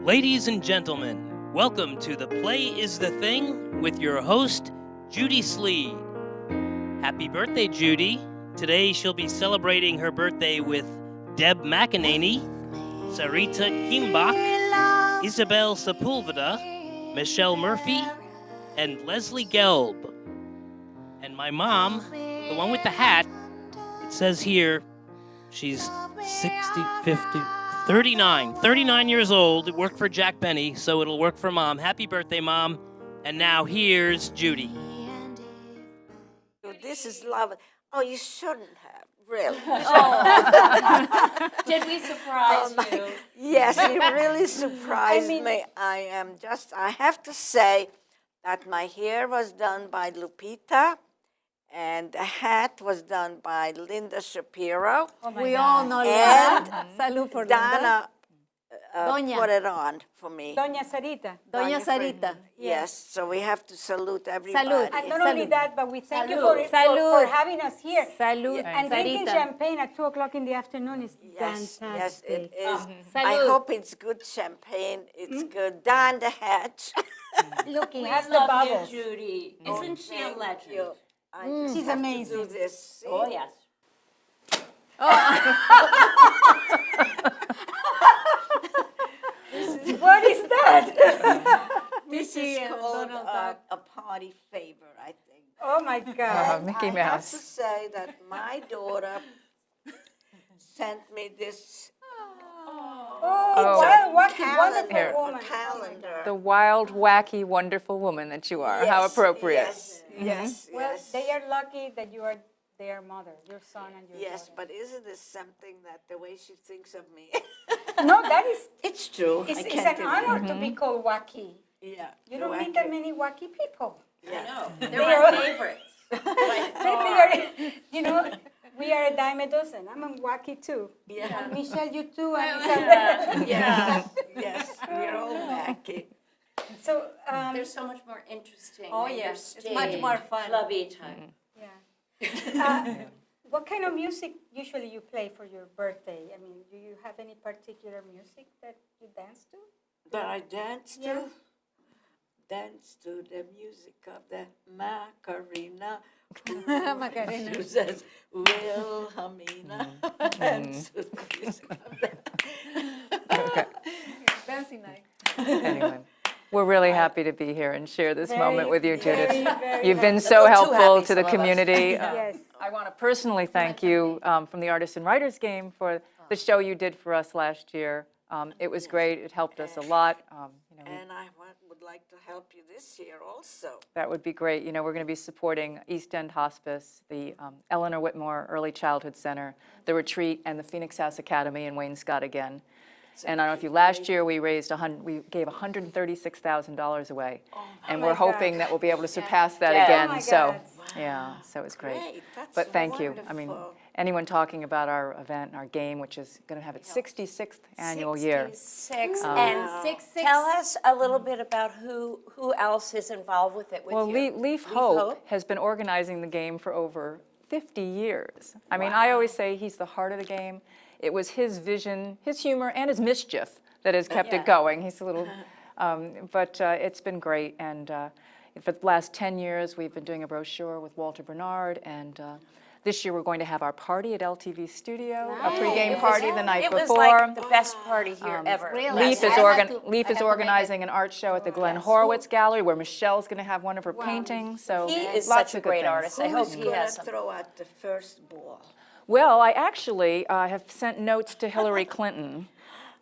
Ladies and gentlemen, welcome to The Play is the Thing with your host, Judy Sleed. Happy birthday, Judy. Today she'll be celebrating her birthday with Deb McEneaney, Sarita Kiembock, Isabel Sepulveda, Michelle Murphy, and Leslie Gelb. And my mom, the one with the hat, it says here, she's 39 years old. It worked for Jack Benny, so it'll work for Mom. Happy birthday, Mom. And now here's Judy. This is love. Oh, you shouldn't have, really. Oh. Did we surprise you? Yes, you really surprised me. I have to say that my hair was done by Lupita, and the hat was done by Linda Shapiro. Oh We all know And Salud for Donna Doña. put it on for me. Doña Sarita. Doña Sarita. Yes, so we have to salute everybody. Salud. And not only that, but we thank you Salud. for having us here. Salud, And drinking Sarita. champagne at 2 o'clock in the afternoon is Yes, fantastic. yes, it is. I Salud. hope it's good champagne. It's good. Don the hatch. Look, he We has the love bubbles. you, Judy. Isn't she a Thank legend? you. I just She's have amazing. To do this. See? Oh, yes. What is that? This is called a party favor, I think. Oh, my God. Mickey I have Mouse. to say that my daughter sent me this Oh, well, what a calendar. wonderful woman. calendar. The wild, wacky, wonderful woman that you are. How Yes, appropriate. Yes, yes, Well, yes. they are lucky that you are their mother, your son and your Yes, daughter. but isn't this something that the way she thinks of me? No, that is, It's true. it's, I it's can't an deny it. honor to be called wacky. Yeah. You don't meet that many wacky people. I know. They're my favorites. You know, we are a dime a dozen. I'm a wacky too. Yeah. And Michelle, you too. And Isabel. Yes, yes, we're all wacky. So, They're so much more interesting. Oh, than yes. your It's much staid, more fun. Clubby time. yeah. What kind of music usually you play for your birthday? I mean, do you have any particular music that you dance to? That I dance to? Yeah. Dance to the music of the Macarena. Macarena. Who says, Wilhelmina? Dance to the music of the... Okay. Dancing night. Anyway, we're really happy to be here and share this moment with you, Judith. very You've been A so little too helpful happy, to the some of us. community. Yes. I want to personally thank you from the Artists and Writers Game for the show you did for us last year. It was great. It helped us a lot. And I would like to help you this year also. That would be great. We're going to be supporting East End Hospice, the Eleanor Whitmore Early Childhood Center, the Retreat, and the Phoenix House Academy in Wayne Scott again. And I don't know if you, last year we gave $136,000 away. And we're hoping that we'll be able to surpass that Yeah. again. Oh my So, God. yeah, so it was great. Great, that's But thank you. I wonderful. mean, anyone talking about our event, our game, which is going to have its 66th annual year. 66. And tell us a little bit about who else is involved with it with Well, you. Leaf Hope has been organizing the game for over 50 years. I mean, I always say he's the heart of the game. It was his vision, his humor, and his mischief that has kept it going. He's a little, but it's been great. And for the last 10 years, we've been doing a brochure with Walter Bernard. And this year, we're going to have our party at LTV Studio, a pregame party the night It was before. like the best party here ever. Really? Leaf I is, had to Leaf is make organizing an art show at the Glenn Horowitz Gallery where Michelle's going to have one of her paintings. So He is lots such a of good great things. artist. I hope Who's he going has to some. throw out the first ball? Well, I actually have sent notes to Hillary Clinton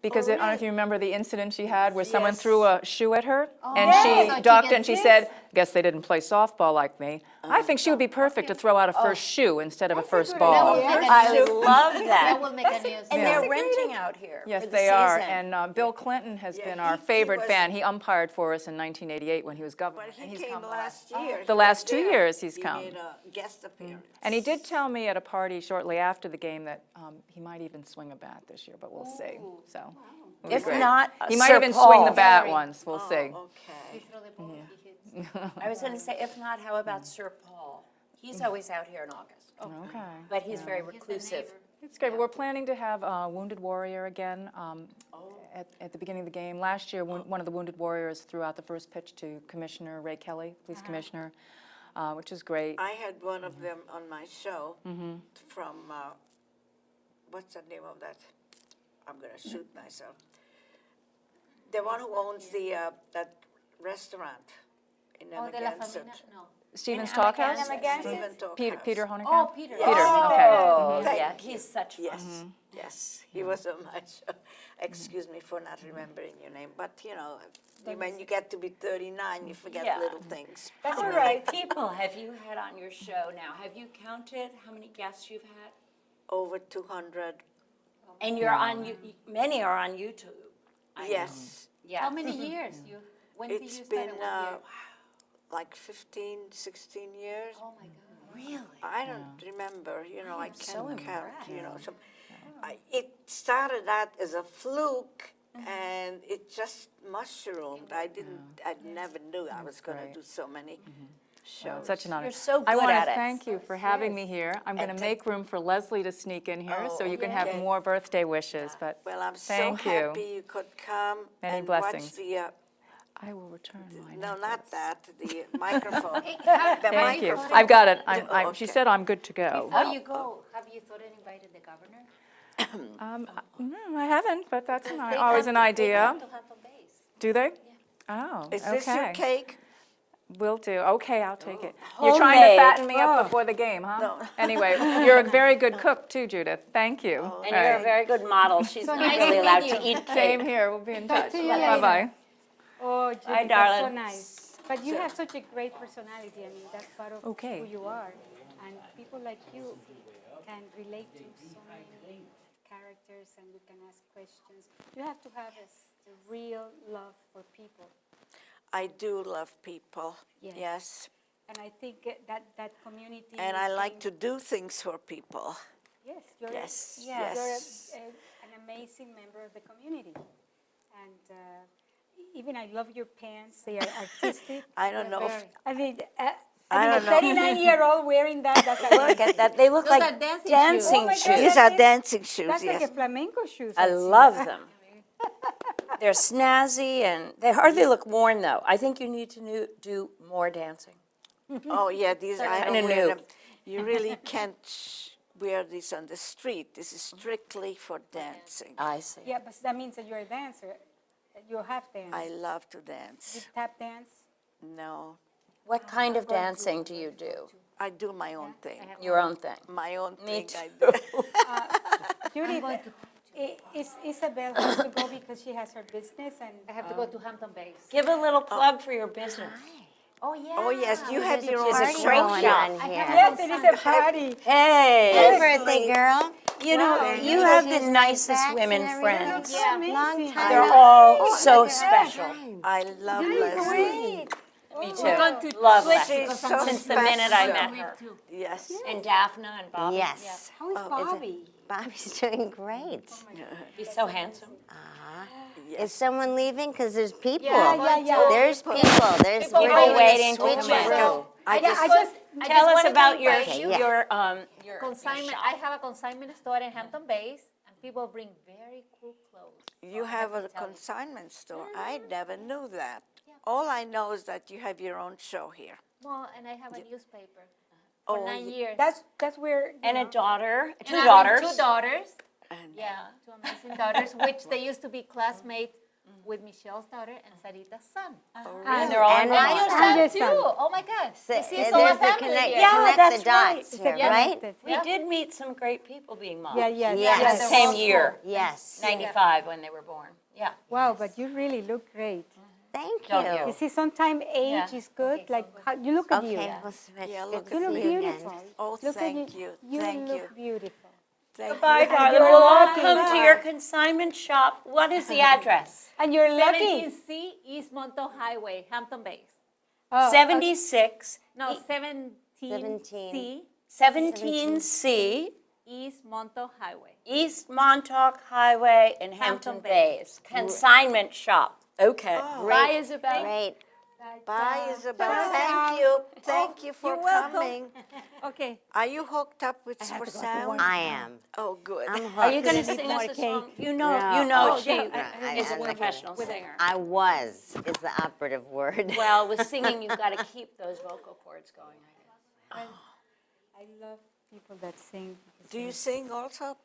because I don't know if you remember the incident she had where someone threw a shoe at her and so she she ducked gets and she this? said, guess they didn't play softball like me. I think she would be perfect to throw out a first shoe instead of a first ball. I love That that. will make a news. And they're renting out here Yes, for the they are. season. And Bill Clinton has been our he favorite was- fan. He umpired for us in 1988 when he was governor. But and he he's came come last year. The He last was 2 there. years he's He come. made a guest appearance. And he did tell me at a party shortly after the game that he might even swing a bat this year, but we'll see. So, it'll be If great. not, He might Sir even Paul. swing the bat once. We'll see. Okay. I was going to say, if not, how about Sir Paul? He's always out here in August, Okay. but he's very reclusive. It's great. We're planning to have Wounded Warrior again at the beginning of the game. Last year, one of the Wounded Warriors threw out the first pitch to Commissioner Ray Kelly, Police Commissioner, which is great. I had one of them on my show from, what's the name of that? I'm going to shoot myself. The one who owns that restaurant in Amagansett. Stephen's Talkhouse? Stephen Talkhouse. Peter Honecker? Oh, Peter. Peter, okay. Oh, Thank yeah, you. he's such fun. Yes, yes, he was on my show. Excuse me for not remembering your name, but you know, when you get to be 39, you forget Yeah. little things. That's all right. People have you had on your show now? Have you counted how many guests you've had? Over 200, And you're on, many are on YouTube. I know. yes. Yeah. How many years? When did you It's start? been What year? like 15, 16 years. Oh my God. Really? I don't remember, you know, I can't so count, you know. impressed. It started out as a fluke and it just mushroomed. I never knew I was going to great. do so many shows. Such an honor. You're so I good want at to it. thank you for having me here. I'm going to And make room for Leslie to sneak in here, so you can have okay. more birthday wishes, but Well, I'm so thank you. happy you could come Many and blessings. watch the, I will return mine. no, not that, the microphone. Thank you. I've got it. She Okay. said I'm good to go. Before you go, have you thought of inviting the governor? I haven't, but that's They always come- an They idea. come to Hampton Bays. Do they? Oh, Is this your okay. cake? Will do. Okay, I'll take it. You're trying to Homemade. fatten me up before the game, huh? No. Anyway, you're a very good cook too, Judith. Thank you. And you're a very good model. She's not nice really to allowed meet to you. eat Same cake. here. We'll be in touch. to you later. Bye-bye. Oh, Judy, Bye, that's so darling. nice. But you have such a great personality. I mean, that's part of Okay. who you are. And people like you can relate to so many characters and you can ask questions. You have to have a real love for people. I do love people, Yes. yes. And I think that community. And I like to thing- do things for people. Yes, you're, Yes, you're yes. an amazing member of the community. And even I love your pants. They are artistic. I don't know if- Very. I mean, I a don't know. 39-year-old wearing that, that's Look at that. They look Those like are dancing dancing Oh my shoes. God. These are dancing shoes, That's like yes. a flamenco shoes. I love them. They're snazzy and they hardly look worn though. I think you need to do more dancing. Oh, yeah, these, I Kinda don't wear new. them. You really can't wear these on the street. This is strictly for dancing. I see. Yeah, but that means that you're a dancer. That you have dance. I love to You dance. tap dance. No, What kind of dancing do you do? I do my own thing. Your own thing. My own Me thing I do. Judy, Isabel has to go because she has her business and I have to go to Hampton Bays. Give a little plug for your business. Oh, yeah. Oh, yes, you have your own There's a show. great going shop. on here. yes, it is a party. Hey, Birthday girl. you know, you have the nicest women friends. Yeah, Long time. They're all so special. I love Leslie. Me too. going to Love switch Leslie. She's so Since the minute I special. met her. Yes. And Daphne and Bobby. Yes. How is Bobby? Bobby's doing great. He's so handsome. Is someone leaving? Because there's people. Yeah. There's people. There's People we're waiting to switch come in. room. I just, Tell us wanted to about your invite you. your Consignment. I have a consignment store in Hampton Bays, and people bring very cool clothes. you have a consignment store. I never knew that. All I know is that you have your own show here. Well, and I have a newspaper for Oh, 9 years. That's where. you and a know, daughter, And two I have daughters. 2 daughters. And Yeah, 2 amazing daughters, which they used to be classmates with Michelle's daughter and Sarita's son. And they're all And in I- law. Son your too. son. Oh my gosh. So, This is there's all a the family connect, here. Yeah, connect that's the dots right. here, right? We did meet some great people being moms. Yeah. Yes. The same year, Yes. 95 when they were born. Yeah. Wow, but you really look great. Thank Don't you. You see, sometimes age Yeah. is good. Like, how, you look at you. Okay, we'll switch. Yeah, Good look to at You look see you beautiful. again. Oh, Look at thank you. Thank look you. beautiful. Thank Goodbye, you. darling. you're We'll all lucky. come to your consignment shop. What is the address? And you're lucky. 17C East Montauk Highway, Hampton Bays. Oh, 76, No, 17C 17C, East Montauk Highway. East Montauk Highway in Hampton Hampton Bays. Consignment shop. Okay. Bye, Isabel. Great. Bye, Isabel. Thank you. Thank you for you're welcome. coming. Okay. Are you hooked up with for sound? I am. Oh, good. I'm hooked. Are you going to sing us a song? You know, No. she I- is a I'm not professional singer. I was, is the operative word. Well, with singing, you've got to keep those vocal cords going, I guess. I love people that sing. Do you sing also?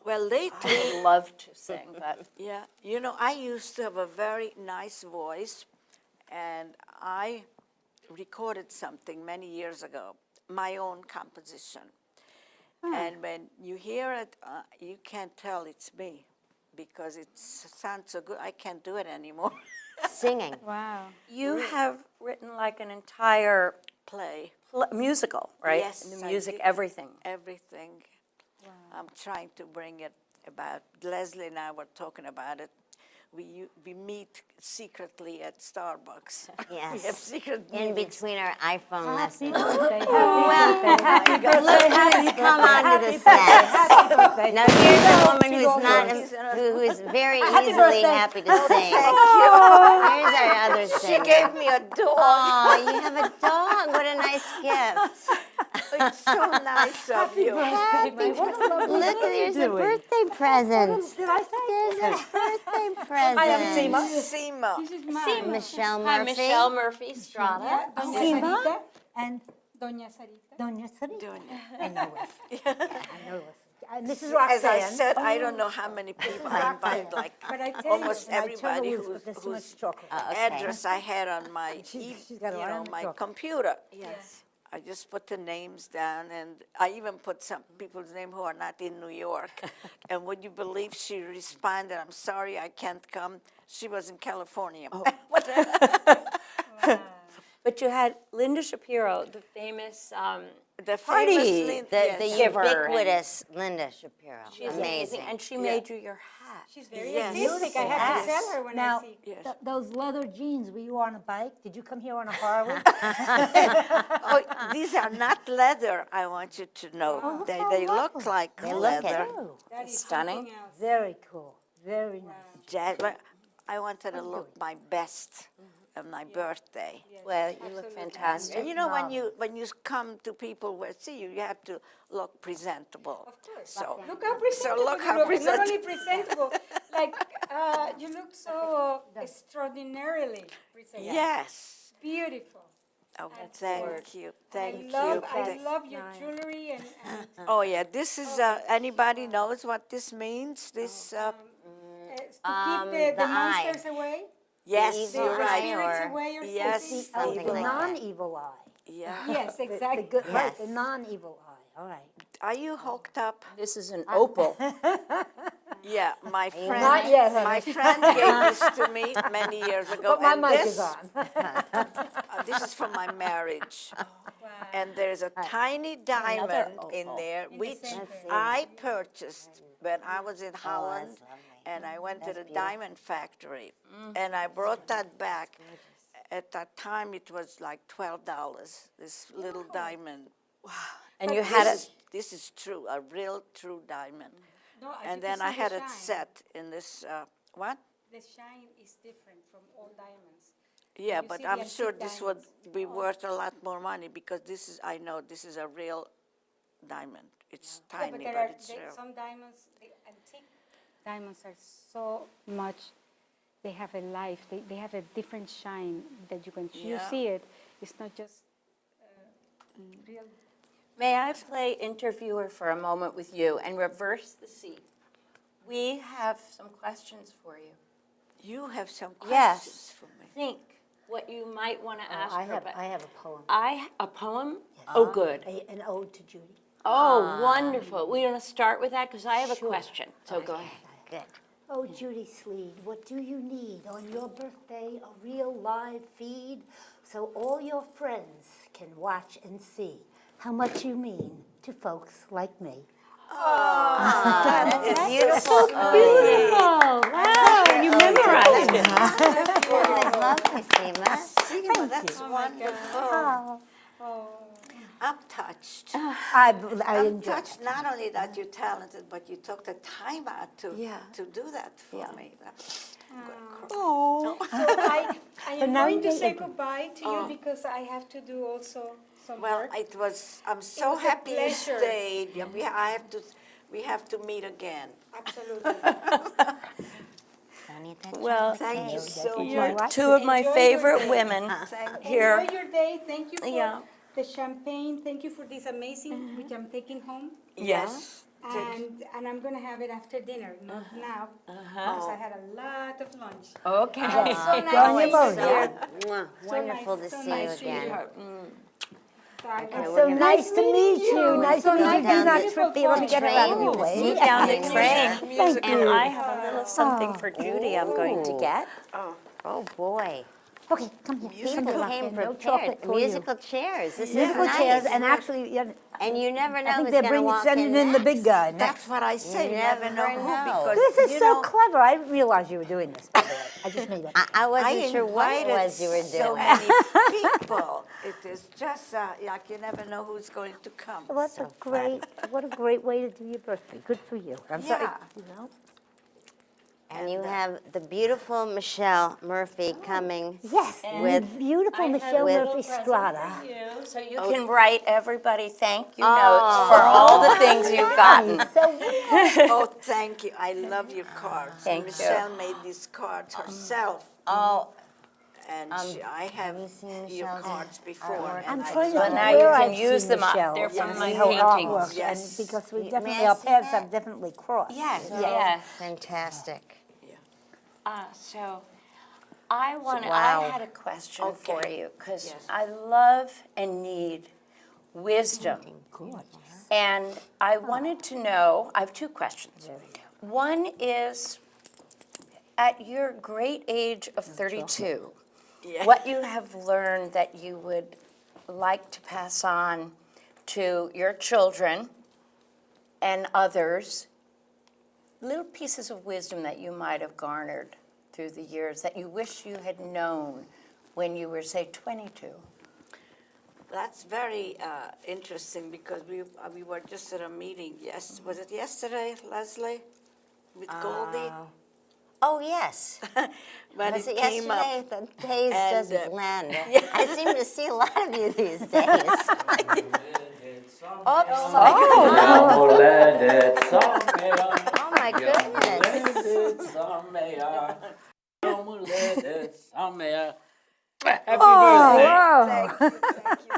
Well, lately, I would love to sing, but yeah, you know, I used to have a very nice voice, and I recorded something many years ago, my own composition. And when you hear it, you can't tell it's me because it sounds so good. I can't do it anymore. Singing. Wow. you have written like an entire Play musical, right? Yes, And the I music, did. everything. everything. I'm trying to bring it about. Leslie and I were talking about it. We meet secretly at Starbucks. We have Yes. secret In meetings. between our iPhone lessons. Birthday. Look who's come onto the set. Now here's a woman who's not, who is very easily happy to sing. Here's our other She singer. gave me a dog. Oh, you have a dog. What a nice gift. It's so nice of you. Look, there's a birthday present. There's a birthday present. Seema. This is mine. Michelle Murphy. Hi, Michelle Murphy Strada. Doña Sarita and Doña Sarita. Doña Sarita. Doing it. I know it. I know it. And this is As Roxanne. I said, I don't know how many people I invite, like But I tell almost you, everybody There's too much whose chocolate. address I had on my, She's got a lot on the my chocolate. computer. Yes. I just put the names down, and I even put some people's name who are not in New York. And would you believe she responded, "I'm sorry, I can't come." She was in California. But you had Linda Shapiro, the famous, The Party. famous Lin- The yes. Giver and- ubiquitous Linda Shapiro. she's Amazing. and she made you your hat. She's very Yes. artistic. I have to tell her when Now, I see. Yes. those leather jeans, were you on a bike? Did you come here on a Harley? Oh, these are not leather, I want you to know. They look like They look leather. it. Oh, That is Stunning. something else. very cool. Very nice. But I wanted to look my best on my birthday. Well, you look fantastic. And you know, when you come to people where see you, you have to look presentable. Of course. So Look how presentable look you how look. It's not only presentable. presentable, like you look so extraordinarily presentable. yes. Beautiful. Oh, thank you, thank you. I Thank- love your jewelry and Oh yeah, this is. Anybody knows what this means? This. to keep the the eye. monsters away, Yes, evil you're the right. spirits or- away or Yes. something. Oh, Something the like that. non-evil eye. Yeah. Yes, The exactly. good, right, Yes. the non-evil eye. All right. Are you hooked up? This is an opal. Yeah, my friend. Not yet, honey. My friend gave this to me many years ago. But my and mic this, is on. This is from my marriage. And there's a tiny diamond in there, which I purchased when I was in Holland. And I went to the diamond factory. And I brought that back. At that time, it was like $12, this little diamond. And you had This it, this is true, a real true diamond. No, I And think then it's I the had it shine. set in this, what? The shine is different from all diamonds. Yeah, You but see the I'm sure antique this would diamonds. be worth a lot more money because this is, I know this is a real diamond. It's Yeah, tiny, but but there are it's real. some diamonds, the antique diamonds are so much, they have a life, they have a different shine that you can, you Yeah. see it, it's not just real. may I play interviewer for a moment with you and reverse the seat? We have some questions for you. You have some Yes. questions for me. Think what you might want to ask I her. have, but I have a poem. a poem? Oh, good. An ode to Judy. Oh, wonderful. We're going to start with that because I have a Sure. question. So go ahead. Good. Oh, Judy Sleed, what do you need on your birthday? A real live feed so all your friends can watch and see how much you mean to folks like me. That's a beautiful Beautiful. Wow, you memorized it. That's lovely, Seema. Seema, that's wonderful. I'm touched. I I'm enjoy it. touched not only that you're talented, but you took the time out to do that for me. I'm gonna cry. I But am now going to they say agree. goodbye to you because I have to do also some Well, work. I'm so was a happy you pleasure. stayed. Yeah, we have to meet again. Absolutely. Don't eat that Well, Thank you so You're much. two of my Enjoy your favorite day. women Thank here. Enjoy your day. Thank you for Yeah. the champagne. Thank you for this amazing, which I'm taking home. Yes. Thank you. And I'm going to have it after dinner, not now, because I had a lot of lunch. Okay. It's so Go on your nice boat, to see you. Mwah. Wonderful to so see nice you to again. Bye. Okay, So we're gonna nice to meet you. Nice to meet you. down Not the trippy. Let me get it out of your train. way. See Down the Music. train. Thank And you. I have a little something for Judy I'm going to get. Oh, boy. Okay, come here. People Come here, came Roxanne. No prepared. chocolate for you. Musical chairs. This is Musical nice. chairs, and actually, And you never I know think who's they're going to walk sending in the big next. guy next. That's what I say. You Never know never who, know. because This is you so know, clever. I didn't realize you were doing this, by the way. I just made it. I wasn't I sure what it invited was you were so doing. many people. It is just like you never know who's going to come. What a great way to do your birthday. Good for you. I'm sorry. Yeah. You know? And you have the beautiful Michelle Murphy coming. Yes, With- the beautiful Michelle with- Murphy Strada. So you can write everybody thank you notes for all the things you've gotten. So Oh, thank you. I love your cards. Thank you. Michelle made these cards herself. Oh, And I have you seen your Michelle's cards before. artwork? and I'm I trying to love Well, think now it. you where can I've use seen them up. Michelle They're from and my her paintings. artwork, Yes. and because we May definitely, I our see paths that? have definitely crossed. yes. Yeah. Fantastic. So I Wow. had a question for Okay. you because Yes. I love and need wisdom. And I wanted to know, I have two questions. One is, at your great age of 32, Yeah. what you have learned that you would like to pass on to your children and others, little pieces of wisdom that you might have garnered through the years that you wish you had known when you were, say, 22. That's very interesting because we were just at a meeting. Yes, was it yesterday, Leslie, with Goldie? Oh, yes. When Was it it came yesterday? up. The days and, just blend. I seem to see a lot of you these days. Oh, Oh, my goodness.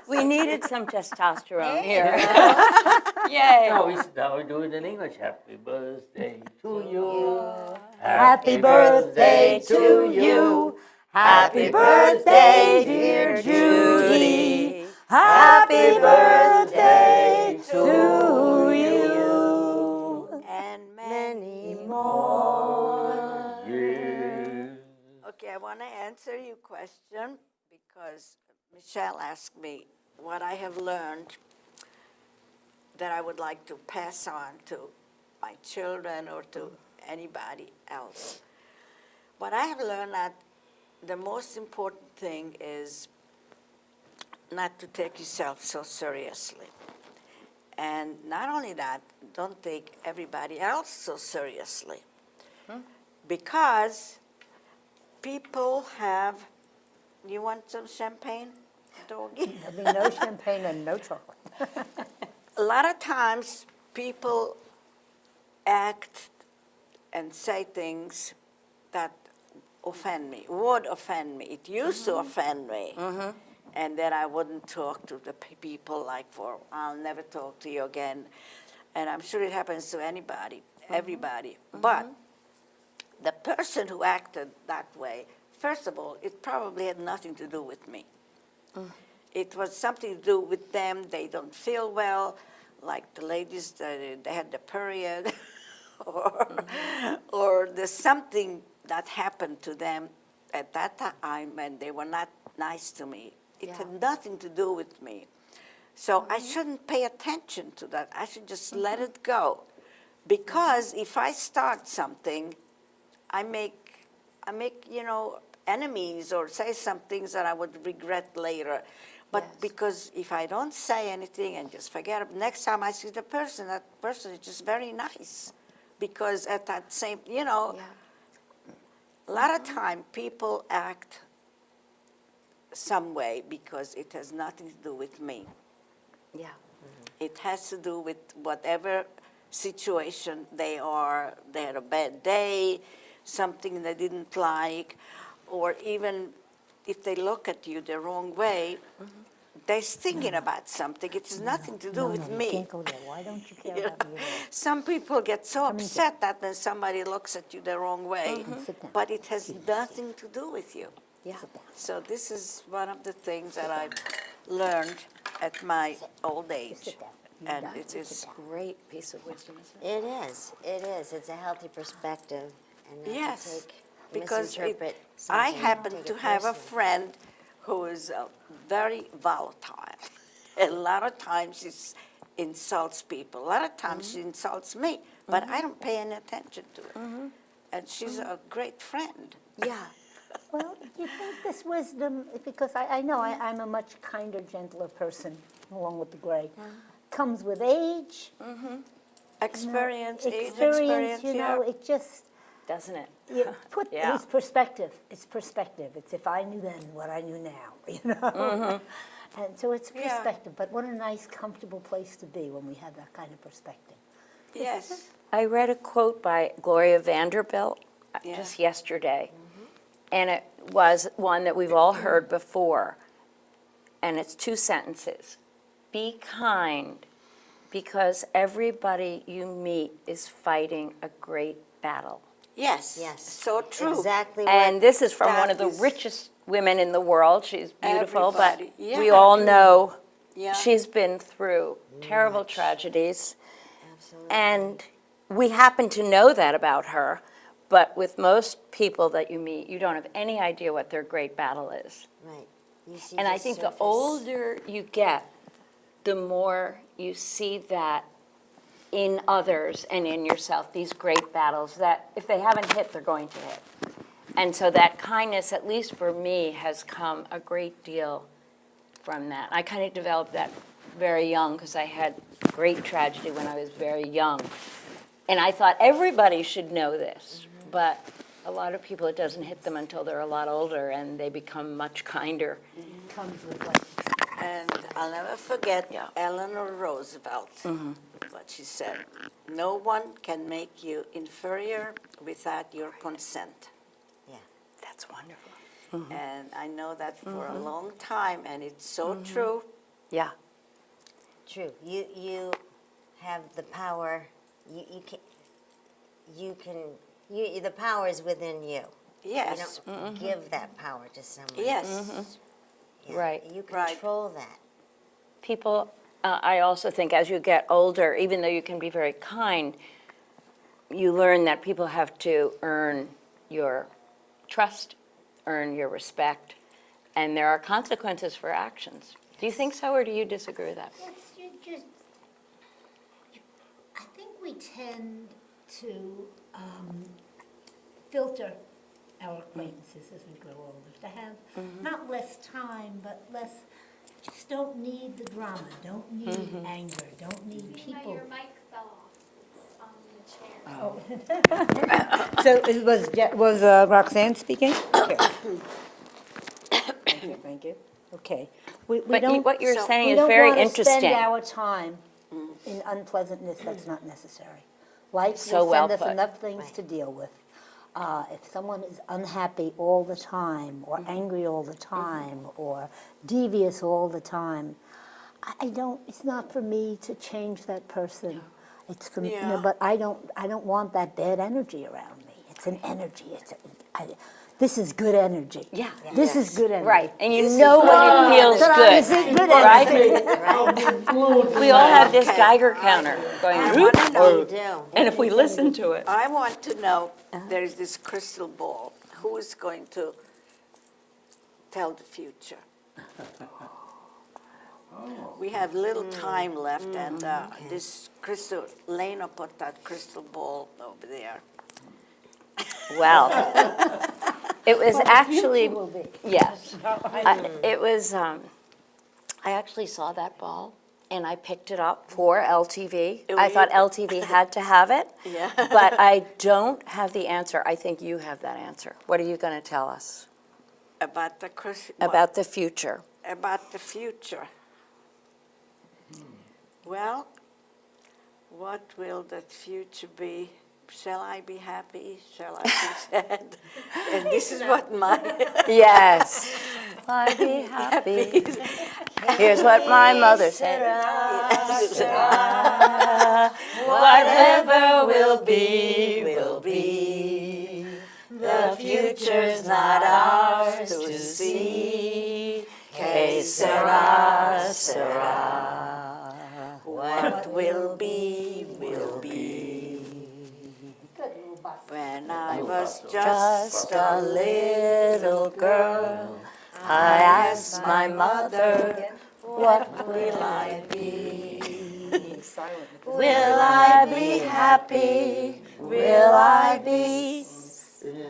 we needed some testosterone here. There Yay. Now we do it in English. Happy birthday to you. Happy birthday to you. Happy birthday, dear Judy. Happy birthday to you. And Many more. Yeah. Okay, I want to answer your question because Michelle asked me what I have learned that I would like to pass on to my children or to anybody else. What I have learned that the most important thing is not to take yourself so seriously. And not only that, don't take everybody else so seriously. Because people have, you want some champagne, doggy? There'll be no champagne and no chocolate. A lot of times people act and say things that offend me, would offend me. It used to offend me. And then I wouldn't talk to the people like I'll never talk to you again. And I'm sure it happens to anybody, everybody. But the person who acted that way, first of all, it probably had nothing to do with me. It was something to do with them. They don't feel well, like the ladies, they had the period, or there's something that happened to them at that time, and they were not nice to me. It had nothing to do with me. So I shouldn't pay attention to that. I should just let it go. Because if I start something, I make enemies or say some things that I would regret later. But because if I don't say anything and just forget it, next time I see the person, that person is just very nice. Because at that same, a lot of time people act some way because it has nothing to do with me. Yeah. It has to do with whatever situation they are. They had a bad day, something they didn't like, or even if they look at you the wrong way, they're thinking about something. It has nothing to do with You me. can't go there. Why don't you care You about know, me at all? some people get so and upset that when somebody looks at you the wrong way, Sit down. but it has nothing to do with you. Yeah. So this is one of the things that I've learned at my old age. Sit down. And it is, Great piece of wisdom, isn't it? It is. It's a healthy perspective and not yes, to take, because misinterpret I something, happen take to it have a personally. friend who is very volatile. A lot of times she insults people. A lot of times she insults me, but I don't pay any attention to it. And she's a great friend. Yeah. Well, you think this wisdom, because I know I'm a much kinder, gentler person, along with the gray, comes with age. Experience, age Experience, you know, yeah. it just, Doesn't it? you put Yeah. his perspective. It's perspective. It's if I knew then what I knew now, you know? And so it's Yeah. perspective, but what a nice, comfortable place to be when we have that kind of perspective. Yes. I read a quote by Gloria Vanderbilt Yeah. just yesterday, and it was one that we've all heard before, and it's 2 sentences. Be kind, because everybody you meet is fighting a great battle. Yes. Yes. So true. Exactly And what, this is from one that of the is- richest women in the world. She's beautiful, but Everybody. Yeah. we all know Yeah. she's been through terrible tragedies. absolutely. And we happen to know that about her, but with most people that you meet, you don't have any idea what their great battle is. Right. You see And I just think surface. the older you get, the more you see that in others and in yourself, these great battles that if they haven't hit, they're going to hit. And so that kindness, at least for me, has come a great deal from that. I kind of developed that very young because I had great tragedy when I was very young. And I thought everybody should know this, but a lot of people, it doesn't hit them until they're a lot older and they become much kinder. Comes with what And I'll never forget Yeah. Eleanor Roosevelt, what she said. No one can make you inferior without your consent. That's wonderful. And I know that for a long time, and it's so true. Yeah. True. You have the power. The power is within you. Yes. You don't give that power to someone. Yes. Yeah, Right. You Right. control that. People, I also think as you get older, even though you can be very kind, you learn that people have to earn your trust, earn your respect, and there are consequences for actions. Do you think so, or do you disagree with that? I think we tend to filter our acquaintances as we grow older, to have not less time, but less, just don't need the drama, don't need anger, don't need people. Your mic fell off. It's on the chair. So was Roxanne speaking? Okay. Thank you. Okay. We But don't- what you're so saying we is don't very wanna interesting. spend our time in unpleasantness that's not necessary. Life So will well send us put. enough things to deal with. If someone is unhappy all the time, or angry all the time, or devious all the time, I don't, it's not for me to change that person. It's for, you know, Yeah. but I don't want that bad energy around me. It's an energy, this is good energy. Yeah. This is good energy. Right, and you know when it feels This is good, good right? energy. We all have this Okay. Geiger counter going, I "Whoop," wanna know- You do. and if we listen to it. I want to know, there is this crystal ball. Who is going to tell the future? We have little time left, and this crystal, Lena put that crystal ball over there. Well, it was actually, will be. yes. It was I actually saw that ball, and I picked it up for LTV. I thought LTV had to have it, Yeah. but I don't have the answer. I think you have that answer. What are you going to tell us About the about the future? about the future. Well, what will that future be? Shall I be happy? Shall I be sad? And this is what my Yes. I'd be happy. Here's what my mother said. Whatever will be, will be. The future's not ours to see. Que sera, sera. What will be, will be. When I was Just a little girl, I asked my mother, what will I be? Will I be happy? Will I be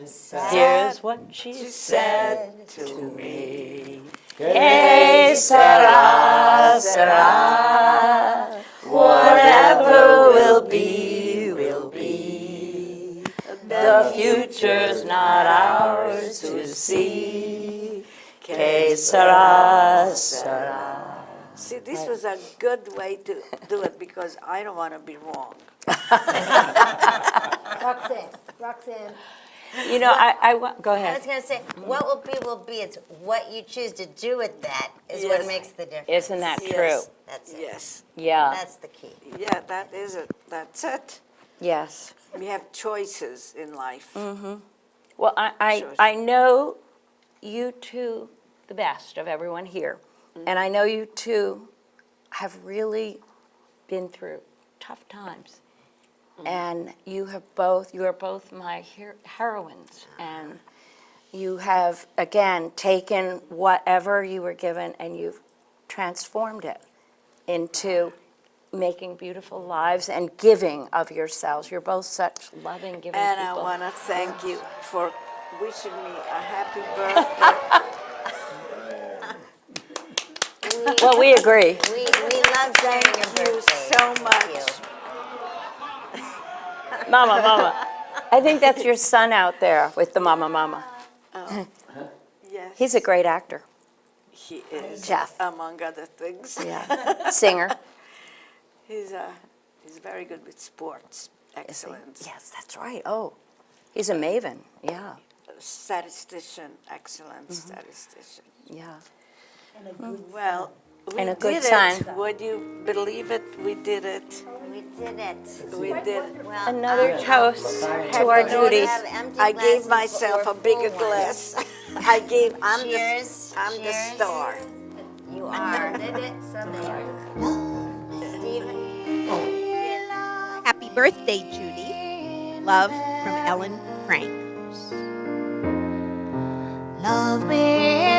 sad? Here's what she said to me. Que sera, sera. Whatever will be, will be. The future's not ours to see. Que sera, sera. See, this was a good way to do it because I don't want to be wrong. Roxanne. You know, go I ahead. was going to say, what will be. It's what you choose to do with that is Yes. what makes the difference. Isn't that true? Yes. That's it. Yes. Yeah, That's the key. Yeah, that is it. That's it. yes. We have choices in life. Well, I Sure. know you two the best of everyone here. And I know you two have really been through tough times. And you are both my heroines. And you have, again, taken whatever you were given and you've transformed it into making beautiful lives and giving of yourselves. You're both such loving, giving And I people. want to thank you for wishing me a happy birthday. Well, we agree. We love sharing your Thank you birthday. so Thank much. you. Mama. I think that's your son out there with the mama. Yes. He's a great actor. He is, Jeff. among other things. Yeah. Singer. He's very good with sports. Excellent. Yes, that's right. Oh, he's a maven. Yeah. Statistician. Excellent statistician. Yeah. Well, we And a good did son. it. Would you believe it? We did it. We did it. We did it. Well, Another toast to our Judy. have empty I gave glasses myself or a bigger full ones. glass. I'm Cheers. the Cheers. star. You are. Did it. Stephen. Happy birthday, Judy. Love from Ellen Frank. Love me